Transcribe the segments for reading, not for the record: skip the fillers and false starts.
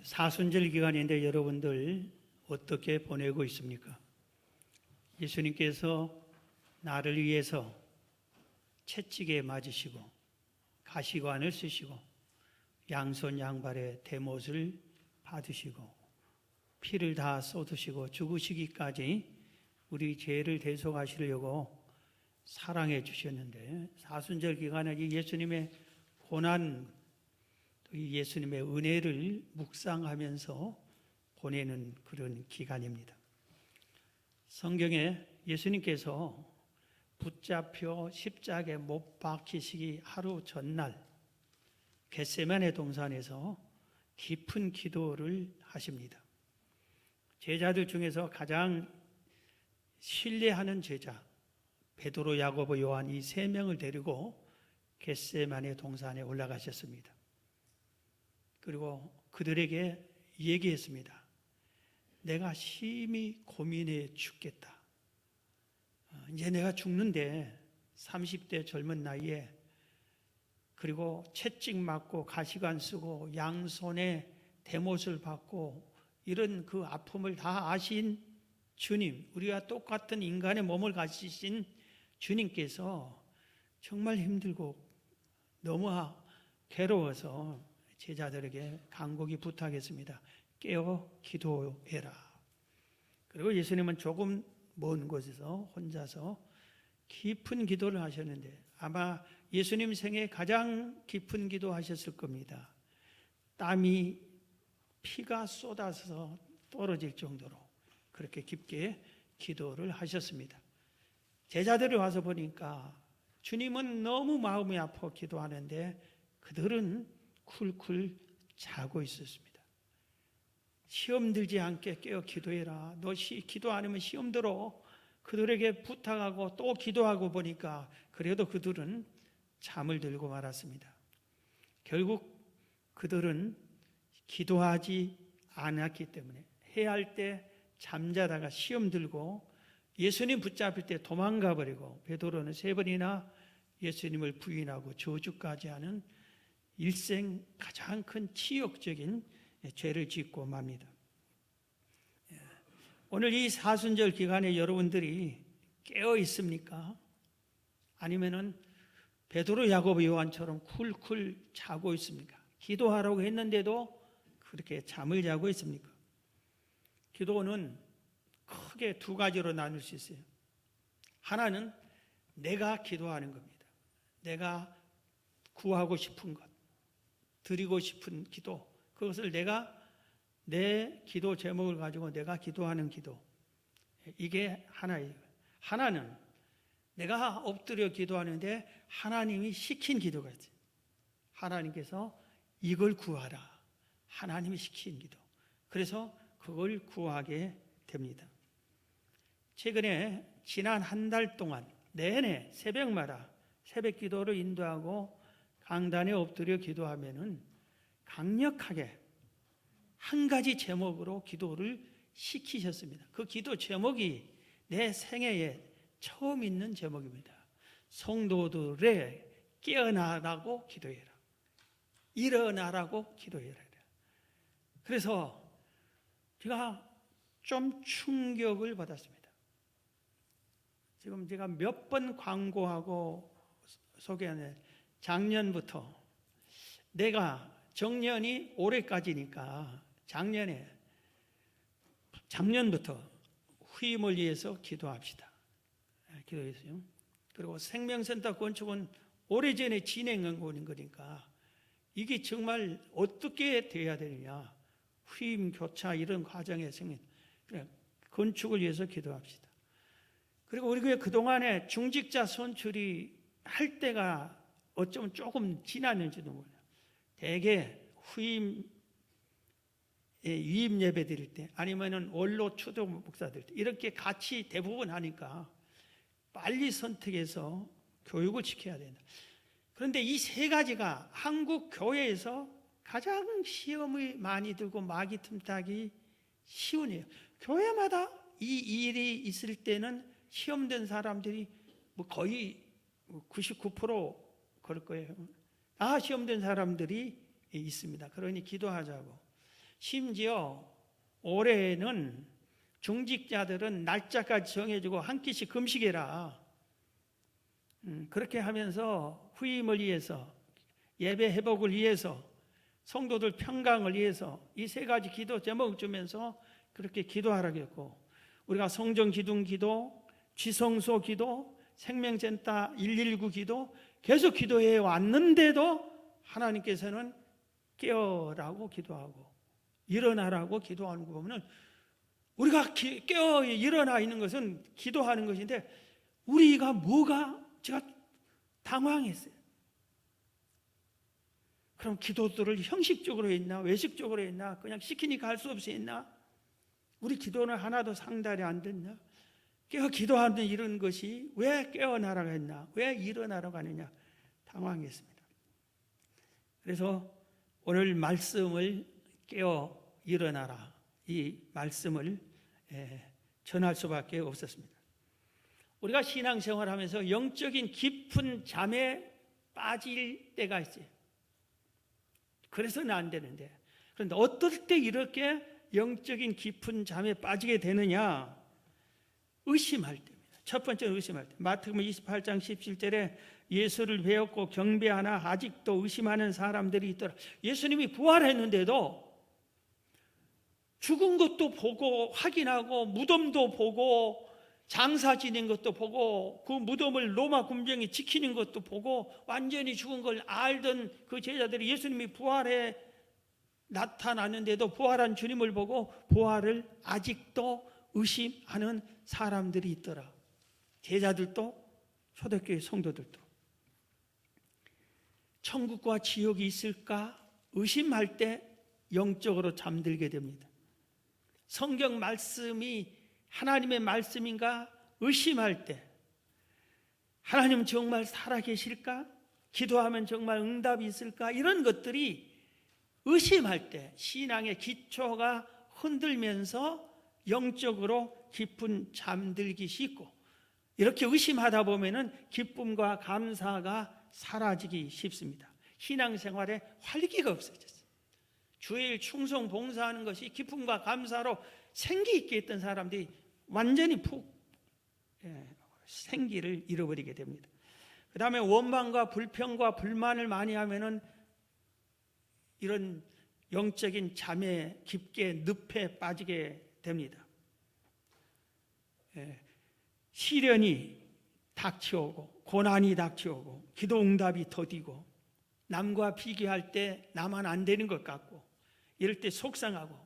사순절 기간인데 여러분들 어떻게 보내고 있습니까? 예수님께서 나를 위해서 채찍에 맞으시고 가시관을 쓰시고 양손 양발에 대못을 받으시고 피를 다 쏟으시고 죽으시기까지 우리 죄를 대속하시려고 사랑해 주셨는데, 사순절 기간에 이 예수님의 고난, 이 예수님의 은혜를 묵상하면서 보내는 그런 기간입니다. 성경에 예수님께서 붙잡혀 십자가에 못 박히시기 하루 전날 겟세마네 동산에서 깊은 기도를 하십니다. 제자들 중에서 가장 신뢰하는 제자 베드로, 야고보, 요한 이 세 명을 데리고 겟세마네 동산에 올라가셨습니다. 그리고 그들에게 얘기했습니다. 내가 심히 고민해 죽겠다. 이제 내가 죽는데 30대 젊은 나이에, 그리고 채찍 맞고 가시관 쓰고 양손에 대못을 받고 이런 그 아픔을 다 아신 주님, 우리와 똑같은 인간의 몸을 가지신 주님께서 정말 힘들고 너무 괴로워서 제자들에게 간곡히 부탁했습니다. 깨어 기도해라. 그리고 예수님은 조금 먼 곳에서 혼자서 깊은 기도를 하셨는데, 아마 예수님 생애 가장 깊은 기도 하셨을 겁니다. 땀이 피가 쏟아서 떨어질 정도로 그렇게 깊게 기도를 하셨습니다. 제자들이 와서 보니까 주님은 너무 마음이 아파 기도하는데 그들은 쿨쿨 자고 있었습니다. 시험 들지 않게 깨어 기도해라. 너 기도 안 하면 시험 들어. 그들에게 부탁하고 또 기도하고 보니까 그래도 그들은 잠을 들고 말았습니다. 결국 그들은 기도하지 않았기 때문에 해야 할 때 잠자다가 시험 들고 예수님 붙잡힐 때 도망가 버리고, 베드로는 3번이나 예수님을 부인하고 저주까지 하는 일생 가장 큰 치욕적인 죄를 짓고 맙니다. 오늘 이 사순절 기간에 여러분들이 깨어 있습니까? 아니면은 베드로, 야고보, 요한처럼 쿨쿨 자고 있습니까? 기도하라고 했는데도 그렇게 잠을 자고 있습니까? 기도는 크게 두 가지로 나눌 수 있어요. 하나는 내가 기도하는 겁니다. 내가 구하고 싶은 것, 드리고 싶은 기도, 그것을 내가 내 기도 제목을 가지고 내가 기도하는 기도, 이게 하나예요. 하나는 내가 엎드려 기도하는데 하나님이 시킨 기도가 있어요. 하나님께서 이걸 구하라, 하나님이 시킨 기도. 그래서 그걸 구하게 됩니다. 최근에 지난 한 달 동안 내내 새벽마다 새벽 기도를 인도하고 강단에 엎드려 기도하면은 강력하게 한 가지 제목으로 기도를 시키셨습니다. 그 기도 제목이 내 생애에 처음 있는 제목입니다. 성도들의 깨어나라고 기도해라. 일어나라고 기도해라. 그래서 제가 좀 충격을 받았습니다. 지금 제가 몇 번 광고하고 소개하는, 작년부터 내가 정년이 올해까지니까 작년부터 후임을 위해서 기도합시다. 기도했어요. 그리고 생명센터 건축은 오래전에 진행한 거니까 이게 정말 어떻게 돼야 되느냐, 후임 교차 이런 과정에 생긴, 그래 건축을 위해서 기도합시다. 그리고 우리 교회 그동안에 중직자 선출이 할 때가 어쩌면 조금 지났는지도 몰라요. 대개 후임 위임 예배 드릴 때, 아니면은 원로 추도 목사들 때 이렇게 같이 대부분 하니까 빨리 선택해서 교육을 시켜야 된다. 그런데 이 세 가지가 한국 교회에서 가장 시험이 많이 들고 마귀 틈타기 쉬운 일이에요. 교회마다 이 일이 있을 때는 시험된 사람들이 뭐 거의 99% 그럴 거예요. 다 시험된 사람들이 있습니다. 그러니 기도하자고. 심지어 올해는 중직자들은 날짜까지 정해주고 한 끼씩 금식해라. 그렇게 하면서 후임을 위해서, 예배 회복을 위해서, 성도들 평강을 위해서 이 세 가지 기도 제목 주면서 그렇게 기도하라고 했고, 우리가 성전 기둥 기도, 쥐성소 기도, 생명센터 119 기도 계속 기도해 왔는데도 하나님께서는 깨어라고 기도하고 일어나라고 기도하는 거 보면, 우리가 깨어 일어나 있는 것은 기도하는 것인데 우리가 제가 당황했어요. 그럼 기도들을 형식적으로 했나, 외식적으로 했나, 그냥 시키니까 할 수 없이 했나? 우리 기도는 하나도 상달이 안 됐나? 깨어 기도하는 이런 것이 왜 깨어나라고 했나? 왜 일어나라고 하느냐? 당황했습니다. 그래서 오늘 말씀을 깨어 일어나라, 이 말씀을 전할 수밖에 없었습니다. 우리가 신앙생활하면서 영적인 깊은 잠에 빠질 때가 있어요. 그래서는 안 되는데, 그런데 어떨 때 이렇게 영적인 깊은 잠에 빠지게 되느냐? 의심할 때입니다. 첫 번째는 의심할 때. 마태복음 28장 17절에 예수를 배웠고 경배하나 아직도 의심하는 사람들이 있더라. 예수님이 부활했는데도 죽은 것도 보고 확인하고, 무덤도 보고, 장사 지낸 것도 보고, 그 무덤을 로마 군병이 지키는 것도 보고, 완전히 죽은 걸 알던 그 제자들이 예수님이 부활해 나타났는데도 부활한 주님을 보고 부활을 아직도 의심하는 사람들이 있더라. 제자들도, 초대교회 성도들도. 천국과 지옥이 있을까 의심할 때 영적으로 잠들게 됩니다. 성경 말씀이 하나님의 말씀인가 의심할 때, 하나님 정말 살아계실까? 기도하면 정말 응답이 있을까? 이런 것들이 의심할 때 신앙의 기초가 흔들면서 영적으로 깊은 잠들기 쉽고, 이렇게 의심하다 보면은 기쁨과 감사가 사라지기 쉽습니다. 신앙생활에 활기가 없어졌어요. 주일 충성 봉사하는 것이 기쁨과 감사로 생기 있게 했던 사람들이 완전히 생기를 잃어버리게 됩니다. 그 다음에 원망과 불평과 불만을 많이 하면은 이런 영적인 잠에 깊게 늪에 빠지게 됩니다. 시련이 닥쳐오고 고난이 닥쳐오고 기도 응답이 더디고, 남과 비교할 때 나만 안 되는 것 같고, 이럴 때 속상하고,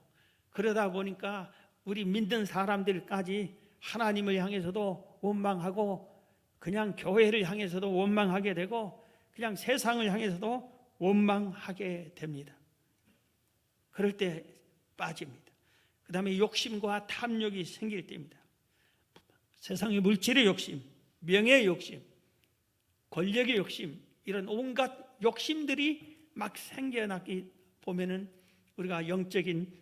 그러다 보니까 우리 믿는 사람들까지 하나님을 향해서도 원망하고, 그냥 교회를 향해서도 원망하게 되고, 그냥 세상을 향해서도 원망하게 됩니다. 그럴 때 빠집니다. 그 다음에 욕심과 탐욕이 생길 때입니다. 세상의 물질의 욕심, 명예의 욕심, 권력의 욕심, 이런 온갖 욕심들이 막 생겨나기 보면은 우리가 영적인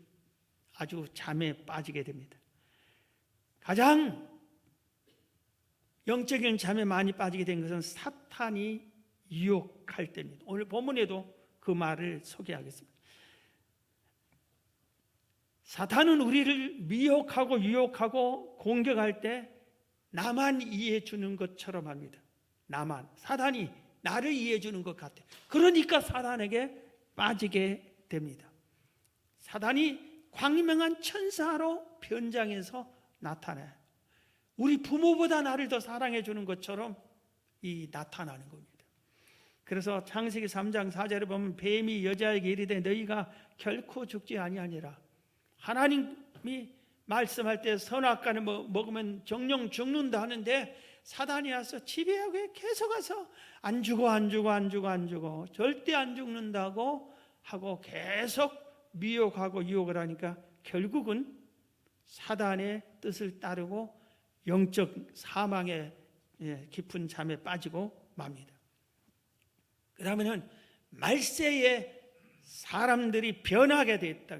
아주 잠에 빠지게 됩니다. 가장 영적인 잠에 많이 빠지게 된 것은 사탄이 유혹할 때입니다. 오늘 본문에도 그 말을 소개하겠습니다. 사탄은 우리를 미혹하고 유혹하고 공격할 때 나만 이해해 주는 것처럼 합니다. 사탄이 나를 이해해 주는 것 같아. 그러니까 사탄에게 빠지게 됩니다. 사탄이 광명한 천사로 변장해서 나타나요. 우리 부모보다 나를 더 사랑해 주는 것처럼 나타나는 겁니다. 그래서 창세기 3장 4절에 보면 뱀이 여자에게 이르되 너희가 결코 죽지 아니하니라. 하나님이 말씀할 때 선악과를 먹으면 정령 죽는다 하는데, 사단이 와서 지배하고 계속 와서 안 죽어 절대 안 죽는다고 하고 계속 미혹하고 유혹을 하니까 결국은 사단의 뜻을 따르고 영적 사망의 깊은 잠에 빠지고 맙니다. 그러면은 말세에 사람들이 변하게 됐다.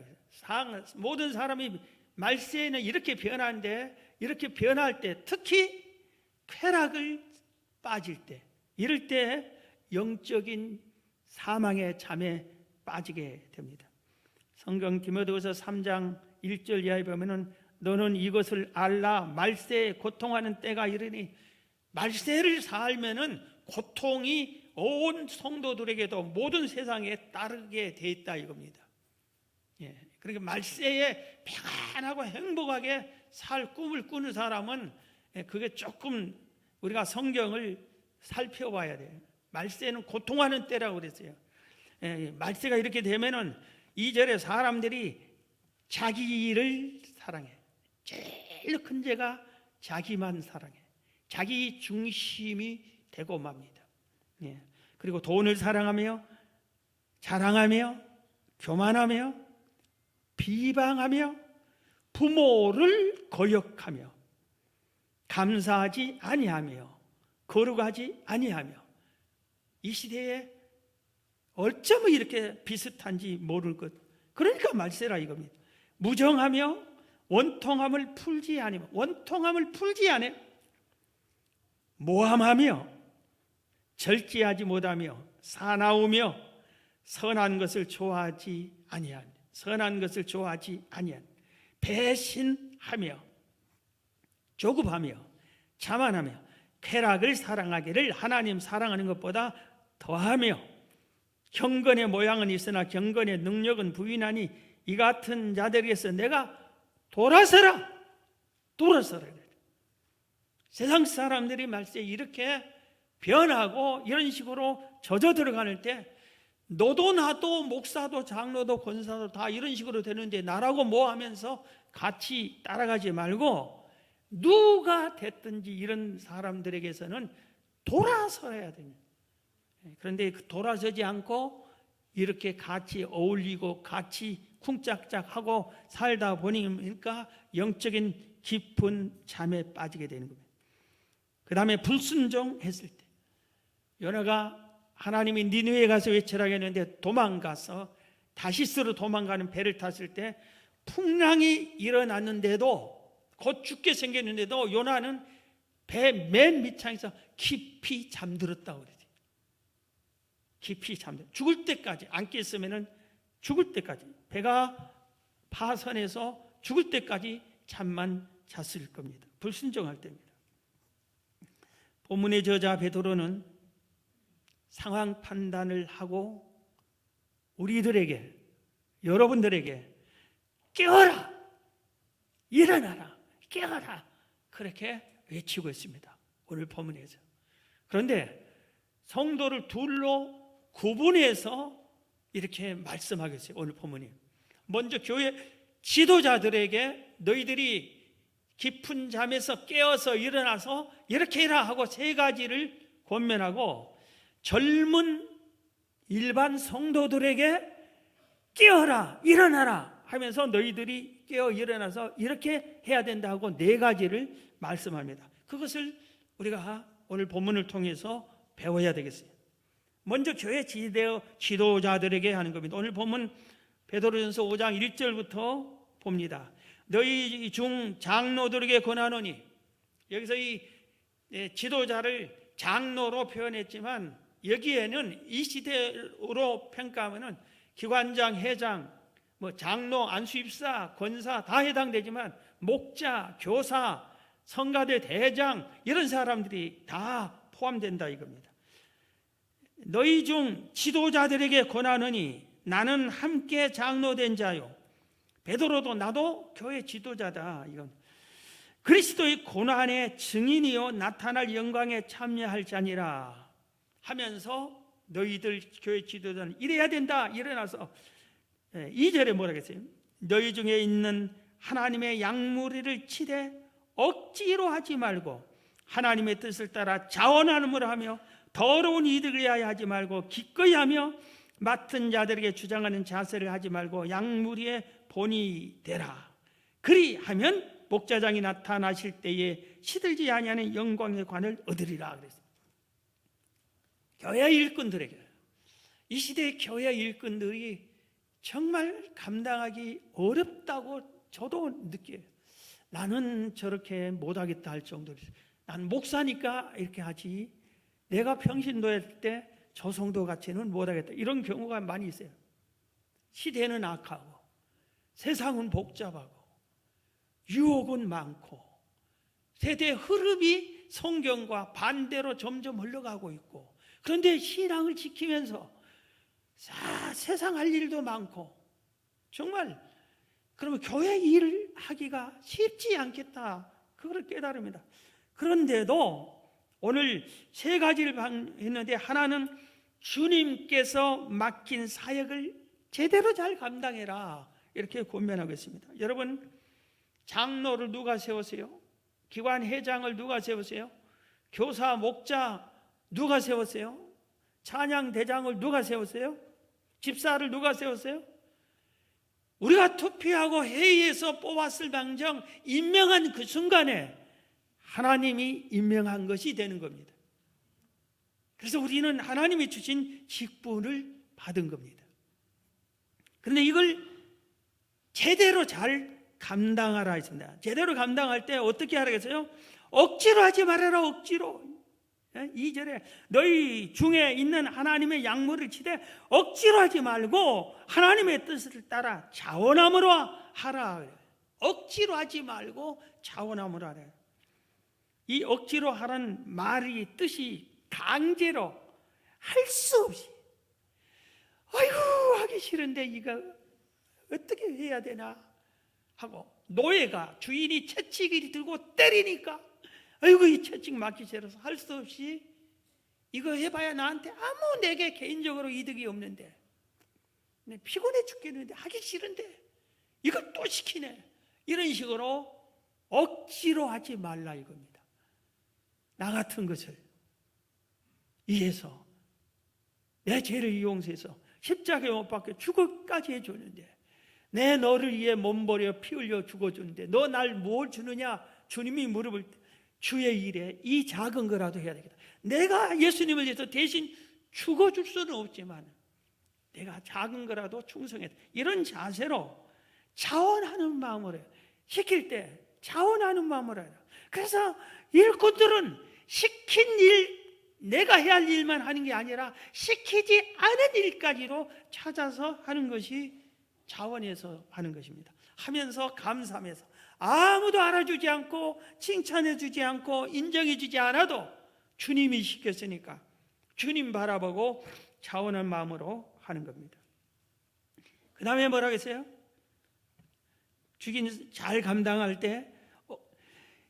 모든 사람이 말세에는 이렇게 변하는데, 이렇게 변할 때, 특히 쾌락을 빠질 때, 이럴 때 영적인 사망의 잠에 빠지게 됩니다. 성경 디모데후서 3장 1절 이하에 보면은 너는 이것을 알라 말세에 고통하는 때가 이르니, 말세를 살면은 고통이 온 성도들에게도 모든 세상에 따르게 돼 있다 이겁니다. 예, 그러니까 말세에 평안하고 행복하게 살 꿈을 꾸는 사람은 그게 조금 우리가 성경을 살펴봐야 돼요. 말세는 고통하는 때라고 그랬어요. 말세가 이렇게 되면은 2절에 사람들이 자기를 사랑해. 제일 큰 죄가 자기만 사랑해. 자기 중심이 되고 맙니다. 그리고 돈을 사랑하며 자랑하며 교만하며 비방하며 부모를 거역하며 감사하지 아니하며 거룩하지 아니하며, 이 시대에 어쩌면 이렇게 비슷한지 모를 것, 그러니까 말세라 이겁니다. 무정하며 원통함을 풀지 아니며, 원통함을 풀지 않아, 모함하며 절제하지 못하며 사나우며 선한 것을 좋아하지 아니한, 선한 것을 좋아하지 아니한, 배신하며 조급하며 자만하며 쾌락을 사랑하기를 하나님 사랑하는 것보다 더하며, 경건의 모양은 있으나 경건의 능력은 부인하니 이 같은 자들에게서 내가 돌아서라. 세상 사람들이 말세 이렇게 변하고 이런 식으로 젖어 들어가는 때, 너도 나도 목사도 장로도 권사도 다 이런 식으로 되는데 나라고 뭐 하면서 같이 따라가지 말고, 누가 됐든지 이런 사람들에게서는 돌아서야 됩니다. 그런데 돌아서지 않고 이렇게 같이 어울리고 같이 쿵짝짝하고 살다 보니까 영적인 깊은 잠에 빠지게 되는 겁니다. 그 다음에 불순종했을 때, 요나가 하나님이 니느웨에 가서 외치라고 했는데 도망가서 다시스로 도망가는 배를 탔을 때 풍랑이 일어났는데도, 곧 죽게 생겼는데도 요나는 배 맨 밑창에서 깊이 잠들었다고 그러지. 깊이 잠들, 죽을 때까지, 안 깼으면은 죽을 때까지, 배가 파선해서 죽을 때까지 잠만 잤을 겁니다. 불순종할 때입니다. 본문의 저자 베드로는 상황 판단을 하고 우리들에게, 여러분들에게 깨어라, 일어나라, 깨어라, 그렇게 외치고 있습니다. 오늘 본문에서. 그런데 성도를 둘로 구분해서 이렇게 말씀하겠어요. 오늘 본문이 먼저 교회 지도자들에게 너희들이 깊은 잠에서 깨어서 일어나서 이렇게 해라 하고 세 가지를 권면하고, 젊은 일반 성도들에게 깨어라, 일어나라 하면서 너희들이 깨어 일어나서 이렇게 해야 된다 하고 네 가지를 말씀합니다. 그것을 우리가 오늘 본문을 통해서 배워야 되겠어요. 먼저 교회 지도자들에게 하는 겁니다. 오늘 본문 베드로전서 5장 1절부터 봅니다. 너희 중 장로들에게 권하노니, 여기서 이 지도자를 장로로 표현했지만 여기에는 이 시대로 평가하면 기관장, 회장, 장로, 안수입사, 권사 다 해당되지만 목자, 교사, 성가대 대장 이런 사람들이 다 포함된다 이겁니다. 너희 중 지도자들에게 권하노니 나는 함께 장로된 자요. 베드로도 나도 교회 지도자다. 이건 그리스도의 고난의 증인이요 나타날 영광에 참여할 자니라 하면서 너희들 교회 지도자는 이래야 된다. 일어나서 2절에 뭐라고 했어요? 너희 중에 있는 하나님의 양무리를 치되 억지로 하지 말고 하나님의 뜻을 따라 자원함을 하며 더러운 이득을 위하여 하지 말고 기꺼이 하며 맡은 자들에게 주장하는 자세를 하지 말고 양무리의 본이 되라. 그리하면 목자장이 나타나실 때에 시들지 아니하는 영광의 관을 얻으리라 그랬어요. 교회 일꾼들에게, 이 시대의 교회 일꾼들이 정말 감당하기 어렵다고 저도 느껴요. 나는 저렇게 못하겠다 할 정도로, 난 목사니까 이렇게 하지, 내가 평신도일 때 저 성도 같이는 못하겠다, 이런 경우가 많이 있어요. 시대는 악하고 세상은 복잡하고 유혹은 많고 세대 흐름이 성경과 반대로 점점 흘러가고 있고, 그런데 신앙을 지키면서 세상 할 일도 많고 정말 그러면 교회 일을 하기가 쉽지 않겠다, 그걸 깨달습니다. 그런데도 오늘 세 가지를 했는데, 하나는 주님께서 맡긴 사역을 제대로 잘 감당해라, 이렇게 권면하고 있습니다. 여러분, 장로를 누가 세우세요? 기관 회장을 누가 세우세요? 교사, 목자 누가 세우세요? 찬양 대장을 누가 세우세요? 집사를 누가 세우세요? 우리가 투표하고 회의에서 뽑았을 당정 임명한 그 순간에 하나님이 임명한 것이 되는 겁니다. 그래서 우리는 하나님이 주신 직분을 받은 겁니다. 그런데 이걸 제대로 잘 감당하라 했습니다. 제대로 감당할 때 어떻게 하라겠어요? 억지로 하지 말아라, 억지로. 2절에 너희 중에 있는 하나님의 약물을 치되 억지로 하지 말고 하나님의 뜻을 따라 자원함으로 하라. 억지로 하지 말고 자원함으로 하라. 이 억지로 하라는 말이 뜻이 강제로 할 수 없이, 아이고 하기 싫은데 이거 어떻게 해야 되나 하고, 노예가 주인이 채찍을 들고 때리니까 아이고 이 채찍 맞기 싫어서 할 수 없이 이거 해봐야 나한테 아무 내게 개인적으로 이득이 없는데, 피곤해 죽겠는데 하기 싫은데 이걸 또 시키네, 이런 식으로 억지로 하지 말라 이겁니다. 나 같은 것을 위해서 내 죄를 이용해서 십자가에 못 박혀 죽어까지 해줬는데, 내 너를 위해 몸버려 피 흘려 죽어줬는데 너 날 뭘 주느냐 주님이 물어볼 때 주의 일에 이 작은 거라도 해야 되겠다. 내가 예수님을 위해서 대신 죽어줄 수는 없지만 내가 작은 거라도 충성했다, 이런 자세로 자원하는 마음으로 해요. 시킬 때 자원하는 마음으로 해요. 그래서 일꾼들은 시킨 일, 내가 해야 할 일만 하는 게 아니라 시키지 않은 일까지도 찾아서 하는 것이 자원해서 하는 것입니다. 하면서 감사하면서, 아무도 알아주지 않고 칭찬해 주지 않고 인정해 주지 않아도 주님이 시켰으니까 주님 바라보고 자원한 마음으로 하는 겁니다. 그 다음에 뭐라고 했어요? 주긴 잘 감당할 때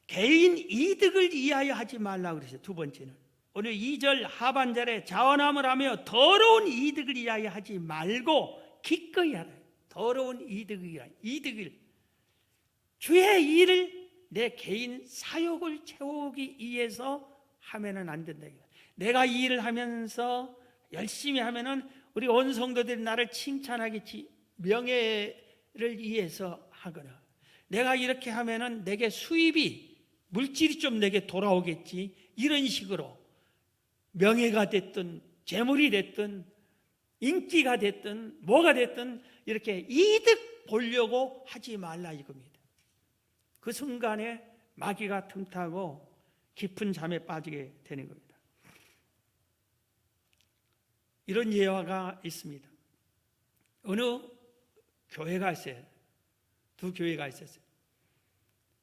개인 이득을 위하여 하지 말라고 그랬어요. 두 번째는 오늘 2절 하반절에 자원함을 하며 더러운 이득을 위하여 하지 말고 기꺼이 하라. 더러운 이득을 위하여, 이득을, 주의 일을 내 개인 사욕을 채우기 위해서 하면은 안 된다. 내가 이 일을 하면서 열심히 하면은 우리 온 성도들이 나를 칭찬하겠지, 명예를 위해서 하거나, 내가 이렇게 하면은 내게 수입이, 물질이 좀 내게 돌아오겠지, 이런 식으로 명예가 됐든 재물이 됐든 인기가 됐든 뭐가 됐든 이렇게 이득 보려고 하지 말라 이겁니다. 그 순간에 마귀가 틈타고 깊은 잠에 빠지게 되는 겁니다. 이런 예화가 있습니다. 어느 교회가 있어요. 두 교회가 있었어요.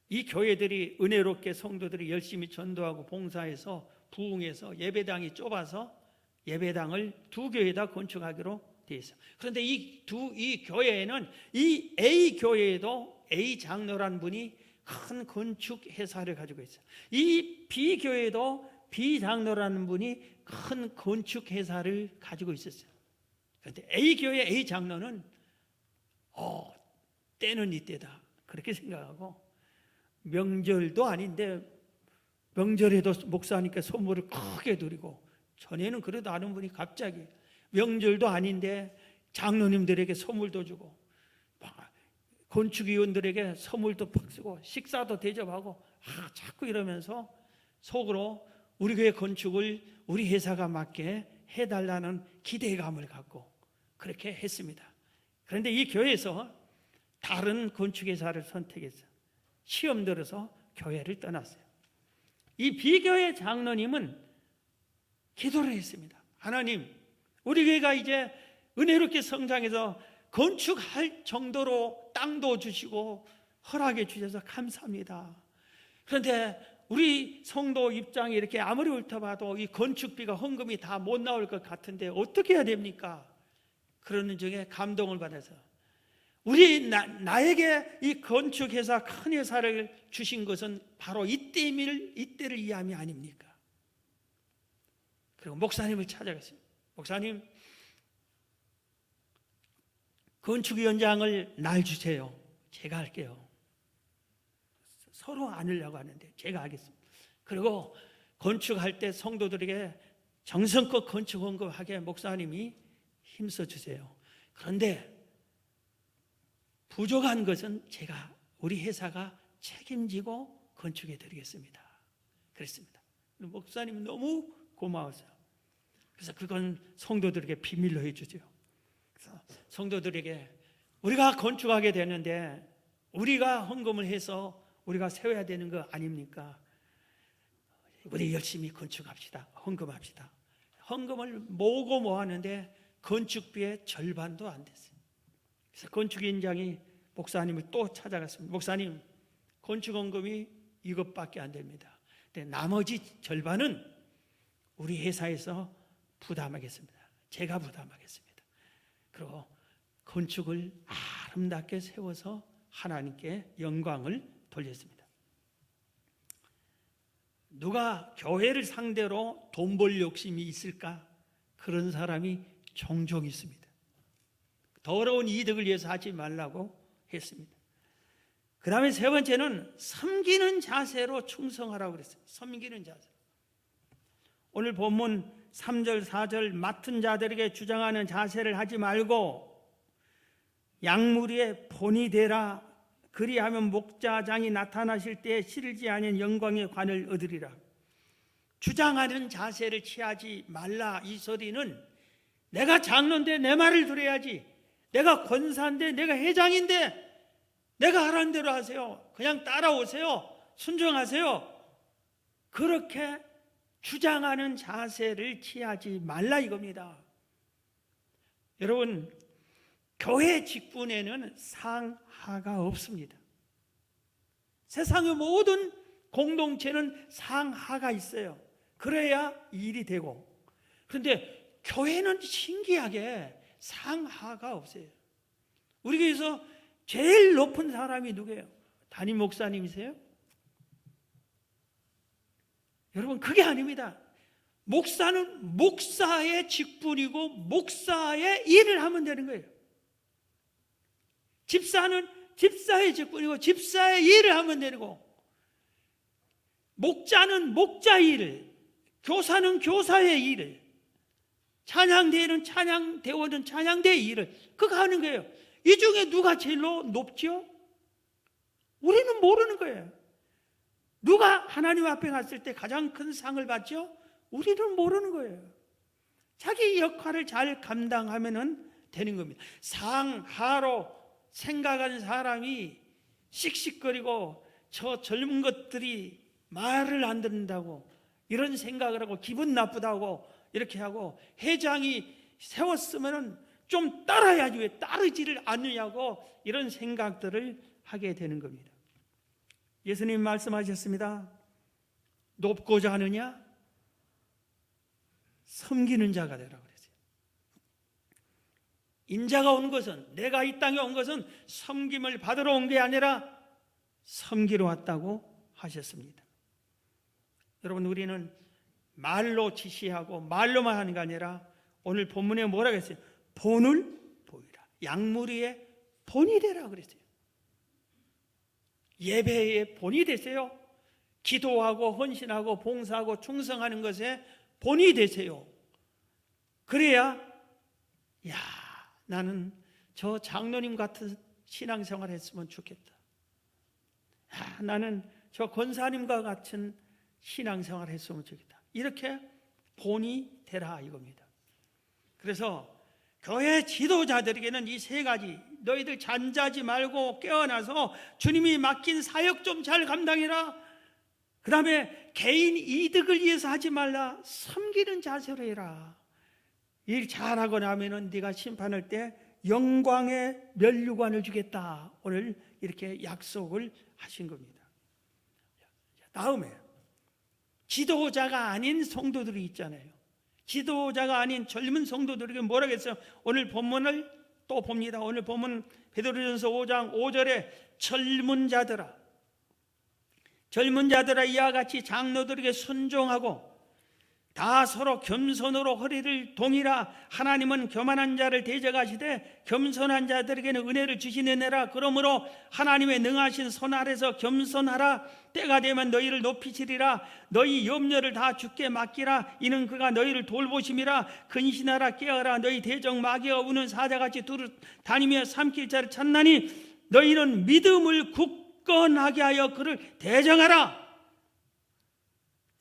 이 교회들이 은혜롭게 성도들이 열심히 전도하고 봉사해서 부흥해서 예배당이 좁아서 예배당을 두 교회에다 건축하기로 되어 있어요. 그런데 이 교회에는, 이 A 교회에도 A 장로란 분이 큰 건축 회사를 가지고 있어요. 이 B 교회에도 B 장로라는 분이 큰 건축 회사를 가지고 있었어요. 그런데 A 교회 A 장로는 때는 이때다 그렇게 생각하고, 명절도 아닌데 명절에도 목사니까 선물을 크게 드리고, 전에는 그래도 아는 분이 갑자기 명절도 아닌데 장로님들에게 선물도 주고, 건축위원들에게 선물도 팍 쓰고 식사도 대접하고 자꾸 이러면서 속으로 우리 교회 건축을 우리 회사가 맡게 해달라는 기대감을 갖고 그렇게 했습니다. 그런데 이 교회에서 다른 건축회사를 선택했어요. 시험 들어서 교회를 떠났어요. 이 비교회 장로님은 기도를 했습니다. 하나님, 우리 교회가 이제 은혜롭게 성장해서 건축할 정도로 땅도 주시고 허락해 주셔서 감사합니다. 그런데 우리 성도 입장이 이렇게 아무리 훑어봐도 이 건축비가 헌금이 다 못 나올 것 같은데 어떻게 해야 됩니까? 그러는 중에 감동을 받아서 나에게 이 건축회사 큰 회사를 주신 것은 바로 이때를 이함이 아닙니까? 그리고 목사님을 찾아갔습니다. 목사님, 건축위원장을 날 주세요. 제가 할게요. 서로 안으려고 하는데 제가 하겠습니다. 그리고 건축할 때 성도들에게 정성껏 건축 헌금하게 목사님이 힘써 주세요. 그런데 부족한 것은 우리 회사가 책임지고 건축해 드리겠습니다. 그랬습니다. 목사님 너무 고마웠어요. 그래서 그건 성도들에게 비밀로 해주죠. 그래서 성도들에게 우리가 건축하게 되는데 우리가 헌금을 해서 우리가 세워야 되는 거 아닙니까? 우리 열심히 건축합시다. 헌금합시다. 헌금을 모으고 모았는데 건축비의 절반도 안 됐어요. 그래서 건축위원장이 목사님을 또 찾아갔습니다. 목사님, 건축 헌금이 이것밖에 안 됩니다. 근데 나머지 절반은 우리 회사에서 부담하겠습니다. 제가 부담하겠습니다. 그리고 건축을 아름답게 세워서 하나님께 영광을 돌렸습니다. 누가 교회를 상대로 돈 벌 욕심이 있을까? 그런 사람이 종종 있습니다. 더러운 이득을 위해서 하지 말라고 했습니다. 그 다음에 세 번째는 섬기는 자세로 충성하라고 그랬어요. 섬기는 자세. 오늘 본문 3절 4절 맡은 자들에게 주장하는 자세를 하지 말고 양무리의 본이 되라. 그리하면 목자장이 나타나실 때에 실지 아닌 영광의 관을 얻으리라. 주장하는 자세를 취하지 말라. 이 소리는 내가 장로인데 내 말을 들어야지, 내가 권사인데 내가 회장인데 내가 하라는 대로 하세요, 그냥 따라오세요, 순종하세요, 그렇게 주장하는 자세를 취하지 말라 이겁니다. 여러분, 교회 직분에는 상하가 없습니다. 세상의 모든 공동체는 상하가 있어요. 그래야 일이 되고. 그런데 교회는 신기하게 상하가 없어요. 우리 교회에서 제일 높은 사람이 누구예요? 담임 목사님이세요? 여러분, 그게 아닙니다. 목사는 목사의 직분이고 목사의 일을 하면 되는 거예요. 집사는 집사의 직분이고 집사의 일을 하면 되는 거고, 목자는 목자의 일을, 교사는 교사의 일을, 찬양대회는 찬양대원은 찬양대의 일을 그거 하는 거예요. 이 중에 누가 제일 높죠? 우리는 모르는 거예요. 누가 하나님 앞에 갔을 때 가장 큰 상을 받죠? 우리는 모르는 거예요. 자기 역할을 잘 감당하면 되는 겁니다. 상하로 생각하는 사람이 씩씩거리고 저 젊은 것들이 말을 안 듣는다고 이런 생각을 하고 기분 나쁘다고 이렇게 하고, 회장이 세웠으면 좀 따라야지 왜 따르지를 않느냐고 이런 생각들을 하게 되는 겁니다. 예수님 말씀하셨습니다. 높고자 하느냐? 섬기는 자가 되라 그랬어요. 인자가 온 것은, 내가 이 땅에 온 것은 섬김을 받으러 온 게 아니라 섬기러 왔다고 하셨습니다. 여러분, 우리는 말로 지시하고 말로만 하는 게 아니라 오늘 본문에 뭐라고 했어요? 본을 보이라. 양무리의 본이 되라 그랬어요. 예배의 본이 되세요. 기도하고 헌신하고 봉사하고 충성하는 것에 본이 되세요. 그래야 나는 저 장로님 같은 신앙생활 했으면 좋겠다. 나는 저 권사님과 같은 신앙생활 했으면 좋겠다. 이렇게 본이 되라 이겁니다. 그래서 교회 지도자들에게는 이 세 가지, 너희들 잠자지 말고 깨어나서 주님이 맡긴 사역 좀 잘 감당해라. 그 다음에 개인 이득을 위해서 하지 말라. 섬기는 자세로 해라. 일 잘하고 나면은 네가 심판할 때 영광의 면류관을 주겠다. 오늘 이렇게 약속을 하신 겁니다. 다음에 지도자가 아닌 성도들이 있잖아요. 지도자가 아닌 젊은 성도들에게 뭐라고 했어요? 오늘 본문을 또 봅니다. 오늘 본문 베드로전서 5장 5절에 젊은 자들아 이와 같이 장로들에게 순종하고 다 서로 겸손으로 허리를 동이라. 하나님은 교만한 자를 대적하시되 겸손한 자들에게는 은혜를 주시느니라. 그러므로 하나님의 능하신 손 아래서 겸손하라. 때가 되면 너희를 높이시리라. 너희 염려를 다 주께 맡기라. 이는 그가 너희를 돌보심이라. 근신하라. 깨어라. 너희 대적 마귀가 우는 사자같이 두루 다니며 삼킬 자를 찾나니 너희는 믿음을 굳건하게 하여 그를 대적하라.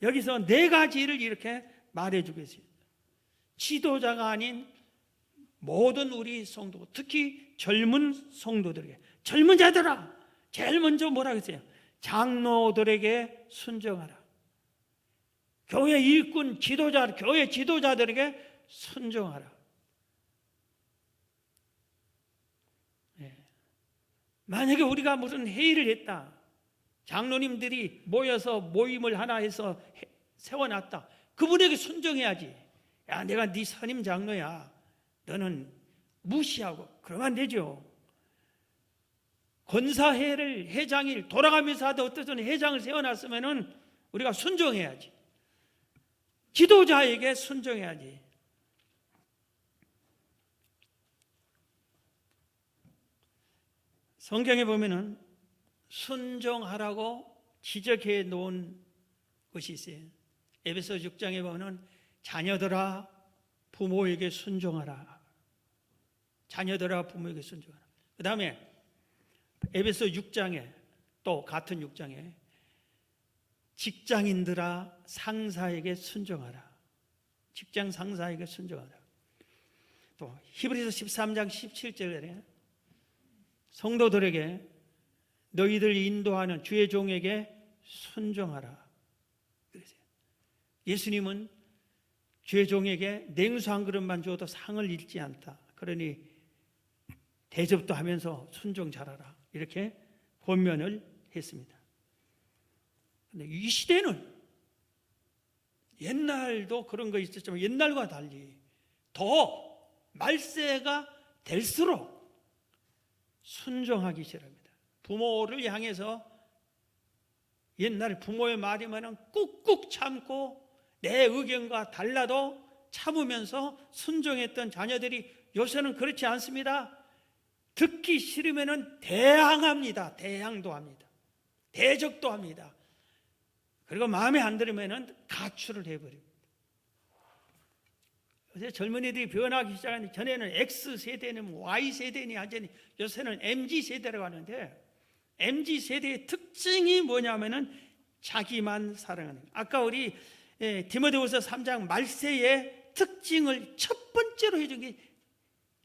여기서 네 가지를 이렇게 말해주겠습니다. 지도자가 아닌 모든 우리 성도, 특히 젊은 성도들에게, 젊은 자들아, 제일 먼저 뭐라고 했어요? 장로들에게 순종하라. 교회 일꾼 지도자, 교회 지도자들에게 순종하라. 만약에 우리가 무슨 회의를 했다, 장로님들이 모여서 모임을 하나 해서 세워놨다, 그분에게 순종해야지. 야, 내가 네 선임 장로야, 너는 무시하고 그러면 안 되죠. 권사회를 회장일 돌아가면서 하다 어떤 회장을 세워놨으면 우리가 순종해야지. 지도자에게 순종해야지. 성경에 보면은 순종하라고 지적해 놓은 것이 있어요. 에베소 6장에 보면 자녀들아 부모에게 순종하라. 자녀들아 부모에게 순종하라. 그 다음에 에베소 6장에 또 같은 6장에 직장인들아 상사에게 순종하라. 직장 상사에게 순종하라. 또 히브리서 13장 17절에 성도들에게 너희들 인도하는 주의 종에게 순종하라. 그러세요. 예수님은 주의 종에게 냉수 한 그릇만 줘도 상을 잃지 않다. 그러니 대접도 하면서 순종 잘하라. 이렇게 권면을 했습니다. 근데 이 시대는 옛날도 그런 거 있었지만 옛날과 달리 더 말세가 될수록 순종하기 시작합니다. 부모를 향해서 옛날 부모의 말이면 꾹꾹 참고 내 의견과 달라도 참으면서 순종했던 자녀들이 요새는 그렇지 않습니다. 듣기 싫으면 대항합니다. 대항도 합니다. 대적도 합니다. 그리고 마음에 안 들으면 가출을 해버립니다. 요새 젊은이들이 변하기 시작하는데 전에는 X세대는 Y세대니 완전히 요새는 MZ세대라고 하는데 MZ세대의 특징이 뭐냐면은 자기만 사랑하는 거예요. 아까 우리 디모데후서 3장 말세의 특징을 첫 번째로 해준 게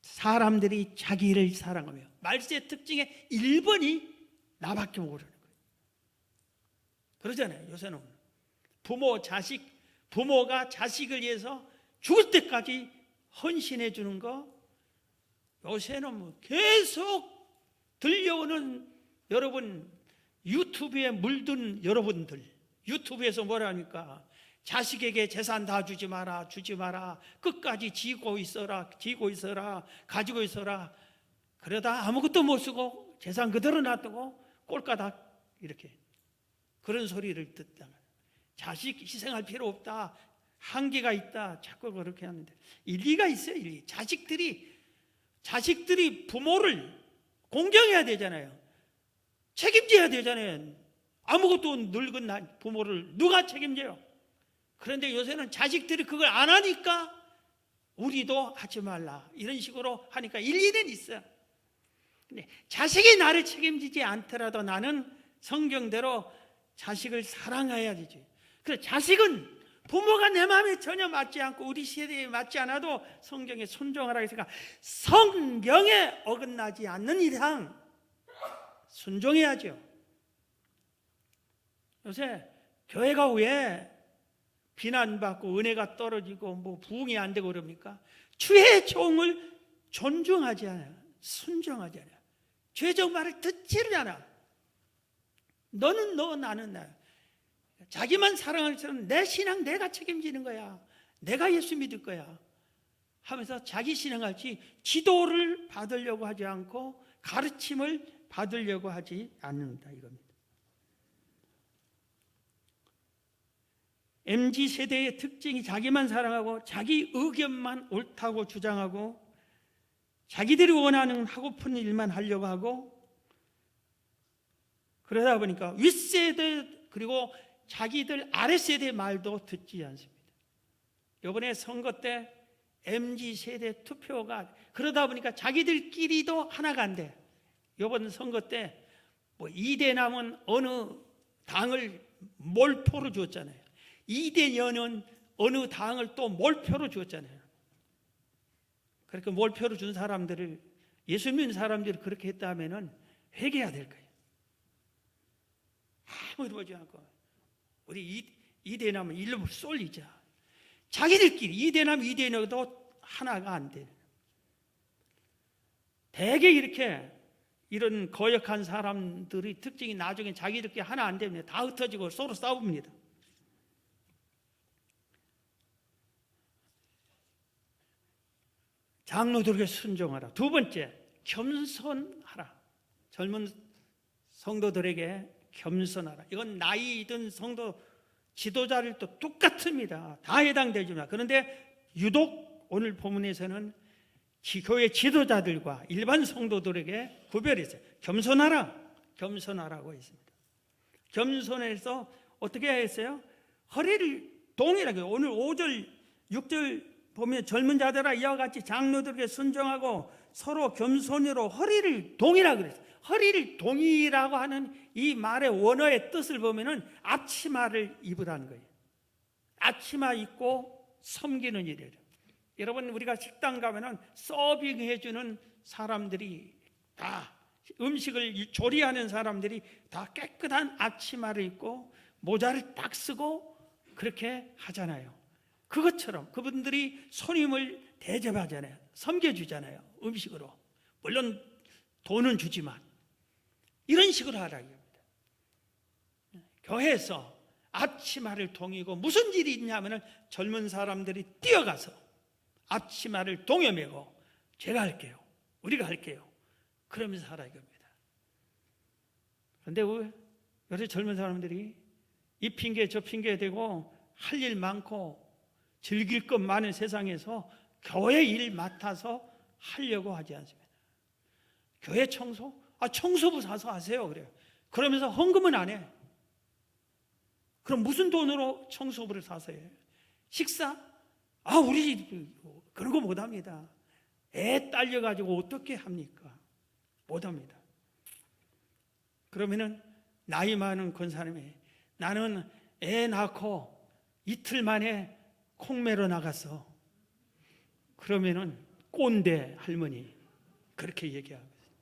사람들이 자기를 사랑하며 말세의 특징의 1번이 나밖에 모르는 거예요. 그러잖아요. 요새는 부모가 자식을 위해서 죽을 때까지 헌신해 주는 거 요새는 뭐 계속 들려오는 여러분 유튜브에 물든 여러분들 유튜브에서 뭐라 하니까 자식에게 재산 다 주지 마라 끝까지 지고 있어라 가지고 있어라 그러다 아무것도 못 쓰고 재산 그대로 놔두고 꼴까닥 이렇게 그런 소리를 듣다. 자식 희생할 필요 없다. 한계가 있다. 자꾸 그렇게 하는데 일리가 있어요. 일리. 자식들이 부모를 공경해야 되잖아요. 책임져야 되잖아요. 아무것도 늙은 부모를 누가 책임져요? 그런데 요새는 자식들이 그걸 안 하니까 우리도 하지 말라 이런 식으로 하니까 일리는 있어요. 근데 자식이 나를 책임지지 않더라도 나는 성경대로 자식을 사랑해야 되지. 그래서 자식은 부모가 내 마음에 전혀 맞지 않고 우리 세대에 맞지 않아도 성경에 순종하라고 했으니까 성경에 어긋나지 않는 이상 순종해야죠. 요새 교회가 왜 비난받고 은혜가 떨어지고 뭐 부흥이 안 되고 그럽니까? 주의 종을 존중하지 않아요. 순종하지 않아요. 죄적 말을 듣지를 않아. 너는 너, 나는 나. 자기만 사랑할 때는 내 신앙 내가 책임지는 거야. 내가 예수 믿을 거야 하면서 자기 신앙할지 지도를 받으려고 하지 않고 가르침을 받으려고 하지 않는다 이겁니다. MZ세대의 특징이 자기만 사랑하고 자기 의견만 옳다고 주장하고 자기들이 원하는 하고픈 일만 하려고 하고, 그러다 보니까 윗세대 그리고 자기들 아랫세대 말도 듣지 않습니다. 이번에 선거 때 MZ세대 투표가 그러다 보니까 자기들끼리도 하나가 안 돼. 이번 선거 때 뭐 이대남은 어느 당을 몰표로 주었잖아요. 이대연은 어느 당을 또 몰표로 주었잖아요. 그렇게 몰표로 준 사람들을, 예수 믿는 사람들이 그렇게 했다면 회개해야 될 거예요. 아무도 보지 않고 우리 이대남은 일로 쏠리자. 자기들끼리 이대남 이대녀도 하나가 안 돼. 대개 이렇게 이런 거역한 사람들의 특징이 나중에 자기들끼리 하나 안 됩니다. 다 흩어지고 서로 싸웁니다. 장로들에게 순종하라. 두 번째, 겸손하라. 젊은 성도들에게 겸손하라. 이건 나이 든 성도 지도자들도 똑같습니다. 다 해당되지만, 그런데 유독 오늘 본문에서는 교회 지도자들과 일반 성도들에게 구별했어요. 겸손하라, 겸손하라고 했습니다. 겸손해서 어떻게 했어요? 허리를 동일하게, 오늘 5절 6절 보면 젊은 자들아 이와 같이 장로들에게 순종하고 서로 겸손으로 허리를 동일하게 그랬어요. 허리를 동일하고 하는 이 말의 원어의 뜻을 보면은 앞치마를 입으라는 거예요. 앞치마 입고 섬기는 일이에요. 여러분, 우리가 식당 가면은 서빙해 주는 사람들이 다, 음식을 조리하는 사람들이 다 깨끗한 앞치마를 입고 모자를 딱 쓰고 그렇게 하잖아요. 그것처럼 그분들이 손님을 대접하잖아요. 섬겨주잖아요. 음식으로. 물론 돈은 주지만 이런 식으로 하라고 합니다. 교회에서 앞치마를 동이고 무슨 일이 있냐면 젊은 사람들이 뛰어가서 앞치마를 동여매고 제가 할게요. 우리가 할게요. 그러면서 하라고 합니다. 그런데 왜 요새 젊은 사람들이 이 핑계 저 핑계 대고 할 일 많고 즐길 것 많은 세상에서 교회 일 맡아서 하려고 하지 않습니다. 교회 청소? 청소부 사서 하세요. 그래요. 그러면서 헌금은 안 해. 그럼 무슨 돈으로 청소부를 사서 해요? 식사? 우리 집 그런 거 못 합니다. 애 딸려가지고 어떻게 합니까? 못 합니다. 그러면은 나이 많은 권사님이 나는 애 낳고 이틀 만에 콩매러 나갔어. 그러면은 꼰대 할머니 그렇게 얘기하고 있어요.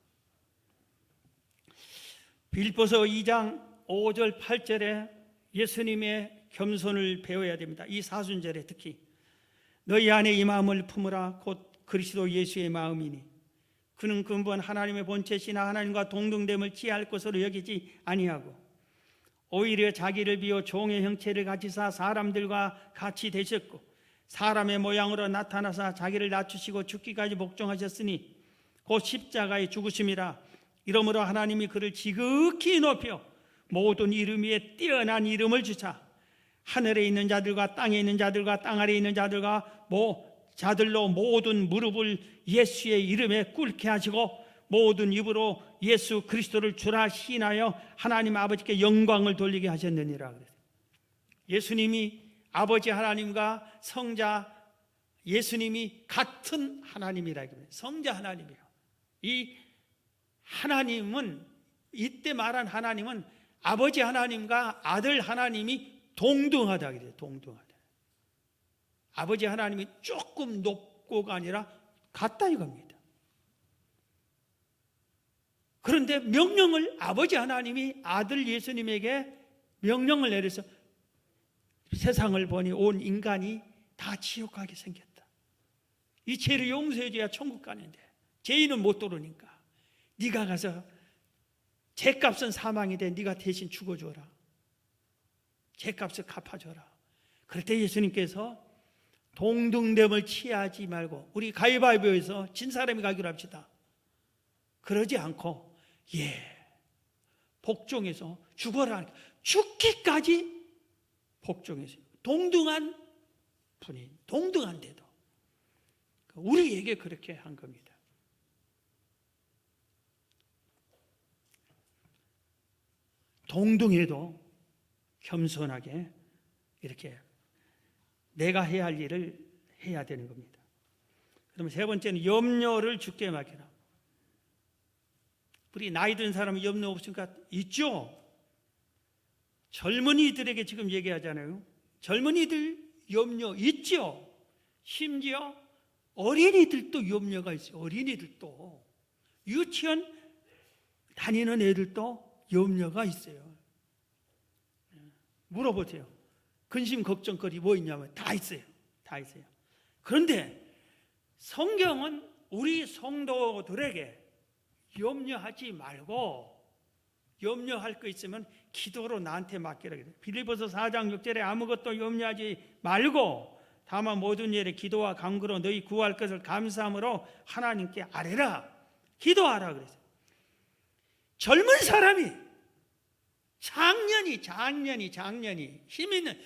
빌립보서 2장 5절 8절에 예수님의 겸손을 배워야 됩니다. 이 사순절에 특히 너희 안에 이 마음을 품으라 곧 그리스도 예수의 마음이니 그는 근본 하나님의 본체시나 하나님과 동등됨을 취할 것으로 여기지 아니하고 오히려 자기를 비워 종의 형체를 가지사 사람들과 같이 되셨고 사람의 모양으로 나타나사 자기를 낮추시고 죽기까지 복종하셨으니 곧 십자가의 죽으심이라. 이러므로 하나님이 그를 지극히 높여 모든 이름 위에 뛰어난 이름을 주사 하늘에 있는 자들과 땅에 있는 자들과 땅 아래에 있는 자들과 자들로 모든 무릎을 예수의 이름에 꿇게 하시고 모든 입으로 예수 그리스도를 주라 시인하여 하나님 아버지께 영광을 돌리게 하셨느니라. 예수님이 아버지 하나님과 성자 예수님이 같은 하나님이라고 합니다. 성자 하나님이요. 이 하나님은, 이때 말한 하나님은 아버지 하나님과 아들 하나님이 동등하다 그래요. 동등하다. 아버지 하나님이 조금 높고가 아니라 같다 이겁니다. 그런데 명령을 아버지 하나님이 아들 예수님에게 명령을 내려서 세상을 보니 온 인간이 다 지옥 가게 생겼다. 이 죄를 용서해 줘야 천국 가는데 죄인은 못 도르니까 네가 가서 죄값은 사망이 돼 네가 대신 죽어줘라. 죄값을 갚아줘라. 그럴 때 예수님께서 동등됨을 취하지 말고 우리 가위바위보에서 진 사람이 가기로 합시다. 그러지 않고 복종해서 죽어라. 죽기까지 복종해서 동등한 분이 동등한데도 우리에게 그렇게 한 겁니다. 동등해도 겸손하게 이렇게 내가 해야 할 일을 해야 되는 겁니다. 그러면 세 번째는 염려를 주께 맡기라. 우리 나이 든 사람은 염려 없으니까 있죠. 젊은이들에게 지금 얘기하잖아요. 젊은이들 염려 있죠. 심지어 어린이들도 염려가 있어요. 어린이들도 유치원 다니는 애들도 염려가 있어요. 물어보세요. 근심 걱정거리 뭐 있냐면 다 있어요. 다 있어요. 그런데 성경은 우리 성도들에게 염려하지 말고 염려할 거 있으면 기도로 나한테 맡기라 그래요. 빌립보서 4장 6절에 아무것도 염려하지 말고 다만 모든 일에 기도와 간구로 너희 구할 것을 감사함으로 하나님께 아뢰라. 기도하라 그랬어요. 젊은 사람이 장년이 힘 있는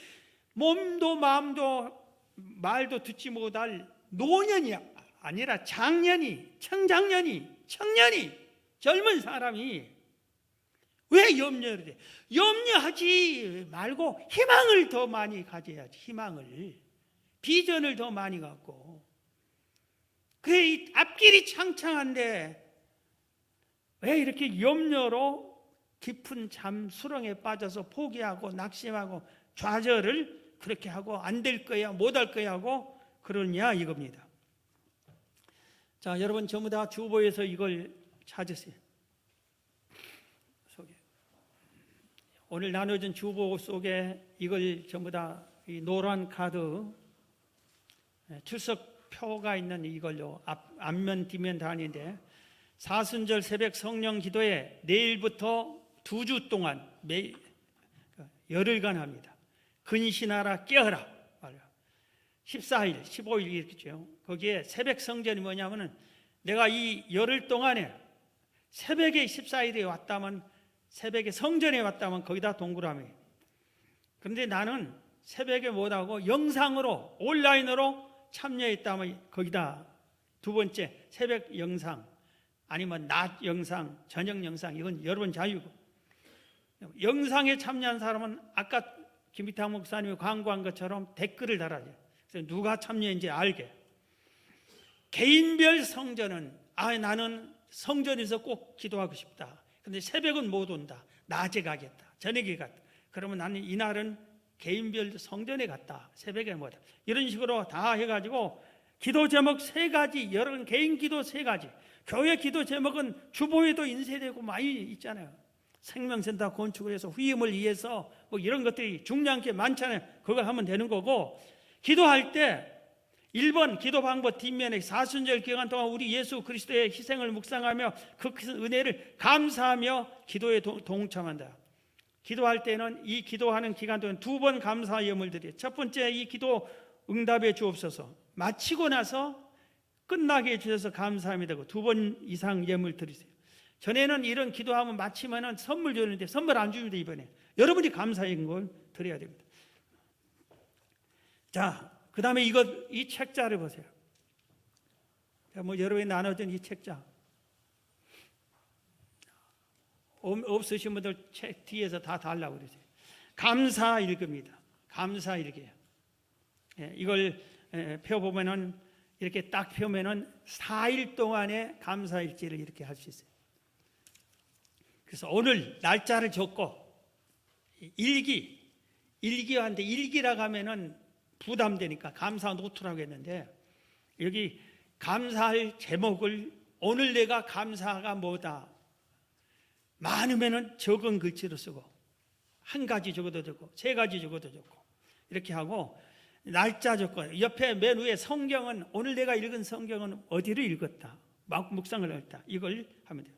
몸도 마음도 말도 듣지 못할 노년이 아니라 청장년이 젊은 사람이 왜 염려를 해? 염려하지 말고 희망을 더 많이 가져야지. 희망을 비전을 더 많이 갖고 그래 이 앞길이 창창한데 왜 이렇게 염려로 깊은 잠 수렁에 빠져서 포기하고 낙심하고 좌절을 그렇게 하고 안 될 거야 못 할 거야 하고 그러냐 이겁니다. 자, 여러분 전부 다 주보에서 이걸 찾으세요. 속에 오늘 나눠진 주보 속에 이걸 전부 다 이 노란 카드 출석표가 있는 이걸로 앞면 뒷면 다 아닌데 사순절 새벽 성령 기도에 내일부터 2주 동안 열흘간 합니다. 근신하라 깨어라 14일 15일 이렇게죠. 거기에 새벽 성전이 뭐냐면은 내가 이 열흘 동안에 새벽에 14일에 왔다면 새벽에 성전에 왔다면 거기다 동그라미. 그런데 나는 새벽에 못하고 영상으로 온라인으로 참여했다면 거기다 두 번째 새벽 영상 아니면 낮 영상 저녁 영상 이건 여러분 자유고 영상에 참여한 사람은 아까 김비탁 목사님이 광고한 것처럼 댓글을 달아줘요. 그래서 누가 참여했는지 알게. 개인별 성전은 나는 성전에서 꼭 기도하고 싶다. 근데 새벽은 못 온다. 낮에 가겠다. 저녁에 갔다. 그러면 나는 이날은 개인별 성전에 갔다. 새벽에 못 왔다. 이런 식으로 다 해가지고 기도 제목 3가지, 여러 개인 기도 3가지. 교회 기도 제목은 주보에도 인쇄되고 많이 있잖아요. 생명센터 건축을 해서 후임을 위해서 뭐 이런 것들이 중요한 게 많잖아요. 그걸 하면 되는 거고 기도할 때 1번 기도 방법 뒷면에 사순절 기간 동안 우리 예수 그리스도의 희생을 묵상하며 그 큰 은혜를 감사하며 기도에 동참한다. 기도할 때는 이 기도하는 기간 동안 2번 감사 예물을 드려요. 첫 번째 이 기도 응답해 주옵소서. 마치고 나서 끝나게 해주셔서 감사함이 되고 2번 이상 예물 드리세요. 전에는 이런 기도하면 마치면 선물 주는데 선물 안 줍니다. 이번에 여러분이 감사인 걸 드려야 됩니다. 자, 그 다음에 이 책자를 보세요. 뭐 여러분이 나눠준 이 책자 없으신 분들 책 뒤에서 다 달라고 그러세요. 감사 일기입니다. 감사 일기예요. 이걸 펴보면은 이렇게 딱 펴면은 4일 동안의 감사 일지를 이렇게 할 수 있어요. 그래서 오늘 날짜를 적고 일기한테 일기라고 하면은 부담되니까 감사 노트라고 했는데 여기 감사할 제목을 오늘 내가 감사가 뭐다 많으면은 적은 글씨로 쓰고 1가지 적어도 되고 3가지 적어도 좋고 이렇게 하고 날짜 적고 옆에 맨 위에 성경은 오늘 내가 읽은 성경은 어디를 읽었다 묵상을 했다. 이걸 하면 돼요.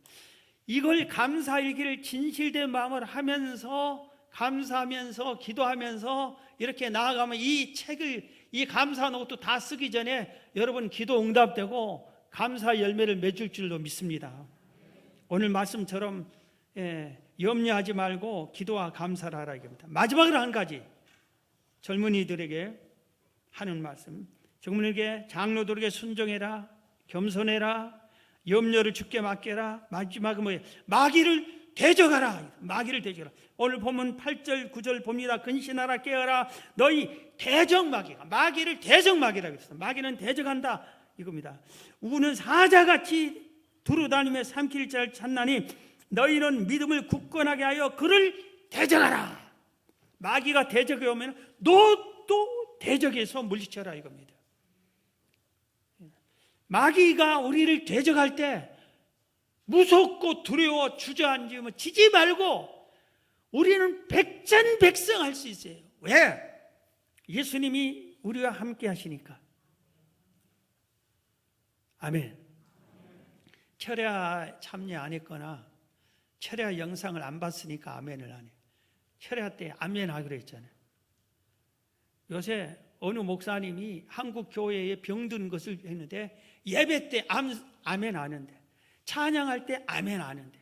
이걸 감사일기를 진실된 마음으로 하면서 감사하면서 기도하면서 이렇게 나아가면 이 책을 이 감사 노트 다 쓰기 전에 여러분 기도 응답되고 감사 열매를 맺을 줄로 믿습니다. 오늘 말씀처럼 염려하지 말고 기도와 감사를 하라 이겁니다. 마지막으로 한 가지 젊은이들에게 하는 말씀. 젊은이에게 장로들에게 순종해라, 겸손해라, 염려를 주께 맡겨라. 마지막은 뭐예요? 마귀를 대적하라. 마귀를 대적하라. 오늘 보면 8절 9절 봅니다. 근신하라 깨어라. 너희 대적 마귀가 마귀를 대적 마귀라고 했어요. 마귀는 대적한다 이겁니다. 우는 사자같이 두루다니며 삼킬 자를 찾나니 너희는 믿음을 굳건하게 하여 그를 대적하라. 마귀가 대적해 오면 너도 대적해서 물리쳐라 이겁니다. 마귀가 우리를 대적할 때 무섭고 두려워 주저앉으면 지지 말고 우리는 백전백승할 수 있어요. 왜? 예수님이 우리와 함께 하시니까. 아멘. 철야 참여 안 했거나 철야 영상을 안 봤으니까 아멘을 안 해요. 철야 때 아멘 하기로 했잖아요. 요새 어느 목사님이 한국 교회에 병든 것을 했는데 예배 때 아멘 하는데 찬양할 때 아멘 하는데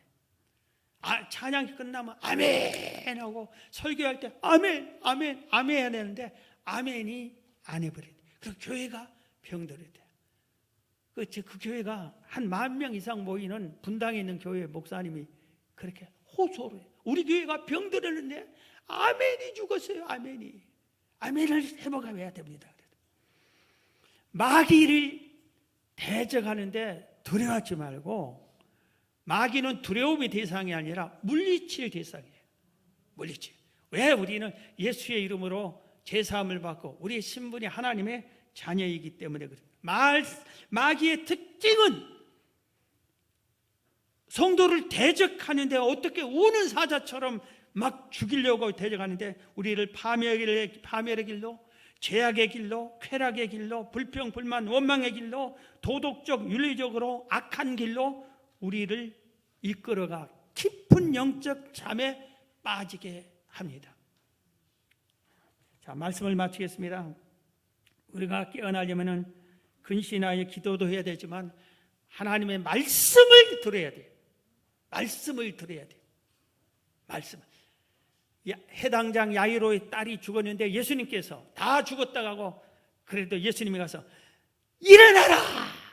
찬양이 끝나면 아멘 하고 설교할 때 아멘 아멘 아멘 해야 되는데 아멘이 안 해버린대. 그럼 교회가 병들었대. 그 교회가 한 10,000명 이상 모이는 분당에 있는 교회 목사님이 그렇게 호소를 해요. 우리 교회가 병들었는데 아멘이 죽었어요. 아멘을 회복해야 됩니다. 마귀를 대적하는데 두려워하지 말고 마귀는 두려움의 대상이 아니라 물리칠 대상이에요. 물리칠. 왜? 우리는 예수의 이름으로 제사함을 받고 우리의 신분이 하나님의 자녀이기 때문에 그래요. 마귀의 특징은 성도를 대적하는데 어떻게 우는 사자처럼 막 죽이려고 대적하는데 우리를 파멸의 길로, 죄악의 길로, 쾌락의 길로, 불평, 불만, 원망의 길로, 도덕적, 윤리적으로 악한 길로 우리를 이끌어가 깊은 영적 잠에 빠지게 합니다. 자, 말씀을 마치겠습니다. 우리가 깨어나려면 근신하여 기도도 해야 되지만 하나님의 말씀을 들어야 돼요. 말씀을 들어야 돼요. 말씀. 해당장 야이로의 딸이 죽었는데 예수님께서 다 죽었다고 하고 그래도 예수님이 가서 일어나라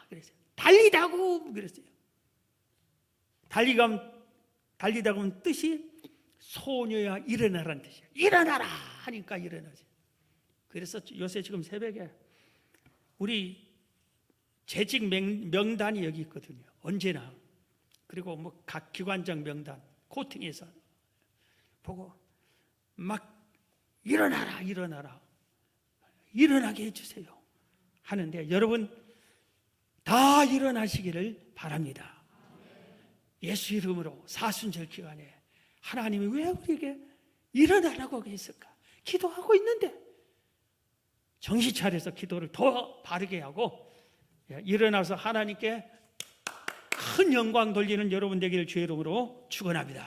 그랬어요. 달리다고 그랬어요. 달리다 보면 뜻이 소녀야 일어나라는 뜻이에요. 일어나라 하니까 일어나지. 그래서 요새 지금 새벽에 우리 재직 명단이 여기 있거든요. 언제나. 그리고 뭐 각 기관장 명단 코팅해서 보고 막 일어나라 일어나게 해주세요 하는데 여러분 다 일어나시기를 바랍니다. 예수 이름으로 사순절 기간에 하나님이 왜 우리에게 일어나라고 했을까? 기도하고 있는데 정신 차려서 기도를 더 바르게 하고 일어나서 하나님께 큰 영광 돌리는 여러분 되기를 주의 이름으로 축원합니다.